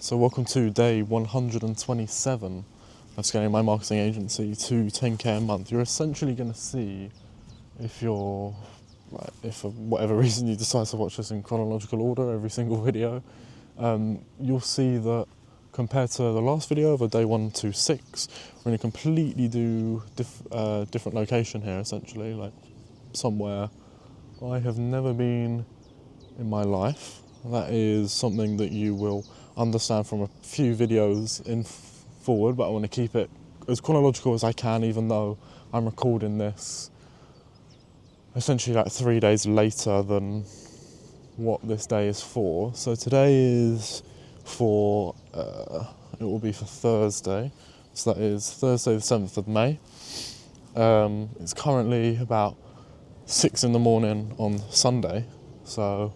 So welcome to day 127 of scaling my marketing agency to 10k a month. You're essentially going to see, if you're, if for whatever reason you decide to watch this in chronological order, every single video, you'll see that compared to the last video of a day 126, we're in a completely different location here, essentially, like somewhere I have never been in my life. That is something that you will understand from a few videos forward, but I want to keep it as chronological as I can, even though I'm recording this essentially like 3 days later than what this day is for. So today is for, it will be for Thursday, so that is Thursday the 7th of May. It's currently about 6 in the morning on Sunday, so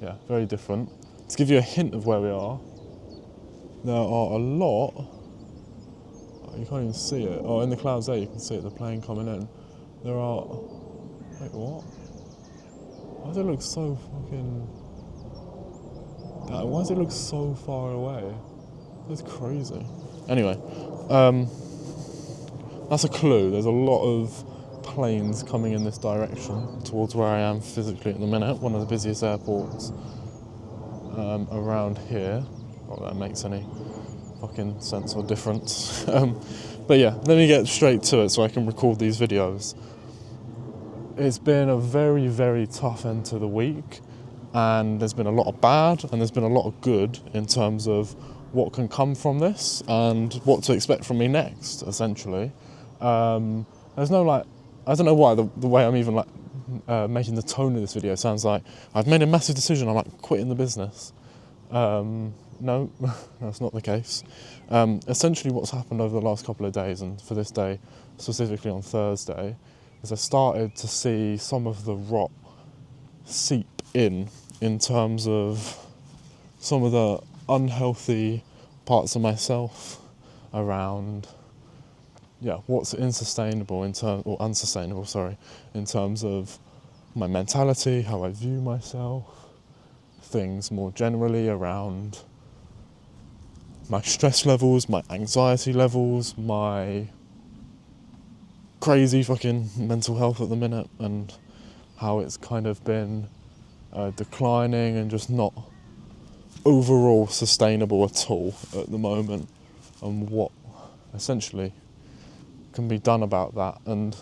yeah, very different. To give you a hint of where we are, there are a lot, you can't even see it, oh, in the clouds there you can see it, the plane coming in. There are, wait, what? Why does it look so fucking, why does it look so far away? That's crazy. Anyway, that's a clue. There's a lot of planes coming in this direction towards where I am physically at the minute, one of the busiest airports around here. Not that makes any fucking sense or difference. But yeah, let me get straight to it so I can record these videos. It's been a very, very tough end to the week, and there's been a lot of bad and there's been a lot of good in terms of what can come from this and what to expect from me next, essentially. There's no like, I don't know why the way I'm even like making the tone of this video sounds like I've made a massive decision, I'm like quitting the business. No, that's not the case. Essentially what's happened over the last couple of days, and for this day, specifically on Thursday, is I started to see some of the rot seep in terms of some of the unhealthy parts of myself around, yeah, what's unsustainable in terms of my mentality, how I view myself, things more generally around my stress levels, my anxiety levels, my crazy fucking mental health at the minute, and how it's kind of been declining and just not overall sustainable at all at the moment, and what essentially can be done about that. And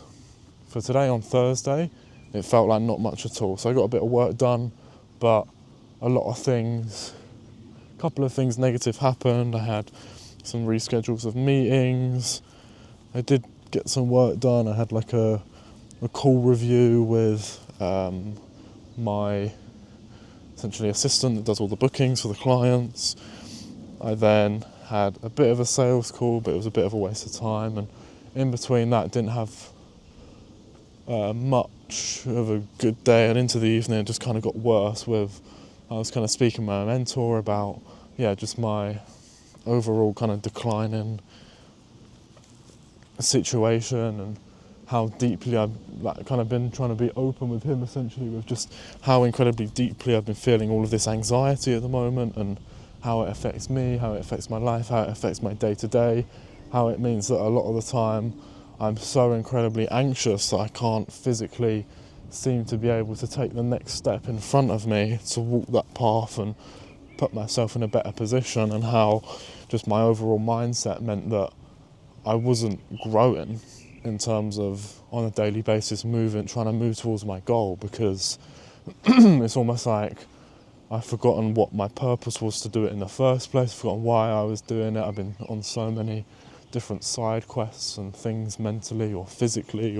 for today on Thursday, it felt like not much at all. So I got a bit of work done, but a lot of things, a couple of things negative happened. I had some reschedules of meetings. I did get some work done. I had like a call review with my essentially assistant that does all the bookings for the clients. I then had a bit of a sales call, but it was a bit of a waste of time, and in between that didn't have much of a good day, and into the evening it just kind of got worse with, I was kind of speaking to my mentor about, yeah, just my overall kind of declining situation, and how deeply I've like kind of been trying to be open with him, essentially, with just how incredibly deeply I've been feeling all of this anxiety at the moment, and how it affects me, how it affects my life, how it affects my day-to-day, how it means that a lot of the time I'm so incredibly anxious that I can't physically seem to be able to take the next step in front of me to walk that path and put myself in a better position, and how just my overall mindset meant that I wasn't growing in terms of, on a daily basis, trying to move towards my goal, because it's almost like I've forgotten what my purpose was to do it in the first place, I've forgotten why I was doing it. I've been on so many different side quests and things mentally or physically,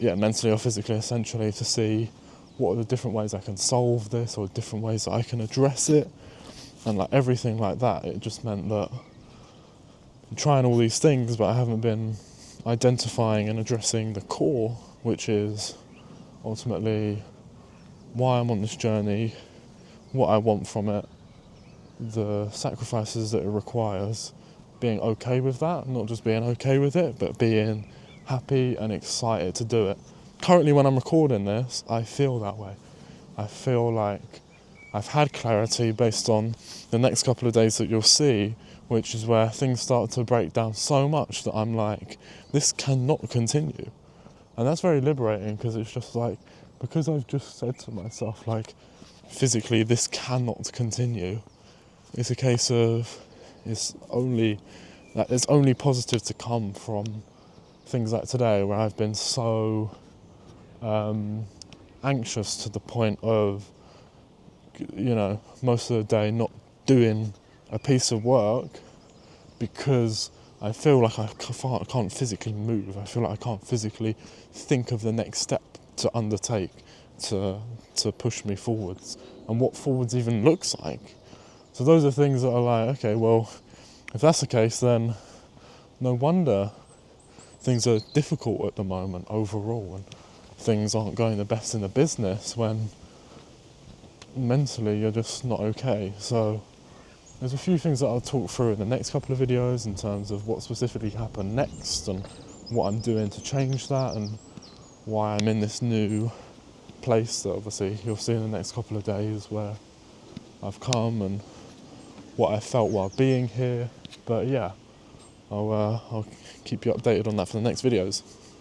essentially, to see what are the different ways I can solve this, or different ways that I can address it, and like everything like that. It just meant that I'm trying all these things, but I haven't been identifying and addressing the core, which is ultimately why I'm on this journey, what I want from it, the sacrifices that it requires, being okay with that, not just being okay with it, but being happy and excited to do it. Currently, when I'm recording this, I feel that way. I feel like I've had clarity based on the next couple of days that you'll see, which is where things start to break down so much that I'm like, this cannot continue. And that's very liberating, because it's just like, because I've just said to myself, like, physically this cannot continue, it's a case of it's only there's only positive to come from things like today, where I've been so anxious to the point of, most of the day not doing a piece of work because I feel like I can't physically move. I feel like I can't physically think of the next step to undertake to push me forwards, and what forwards even looks like. So those are things that are like, okay, well, if that's the case, then no wonder things are difficult at the moment overall, and things aren't going the best in the business when mentally you're just not okay. So there's a few things that I'll talk through in the next couple of videos in terms of what specifically happened next and what I'm doing to change that, and why I'm in this new place that obviously you'll see in the next couple of days where I've come, and what I felt while being here. But yeah, I'll keep you updated on that for the next videos.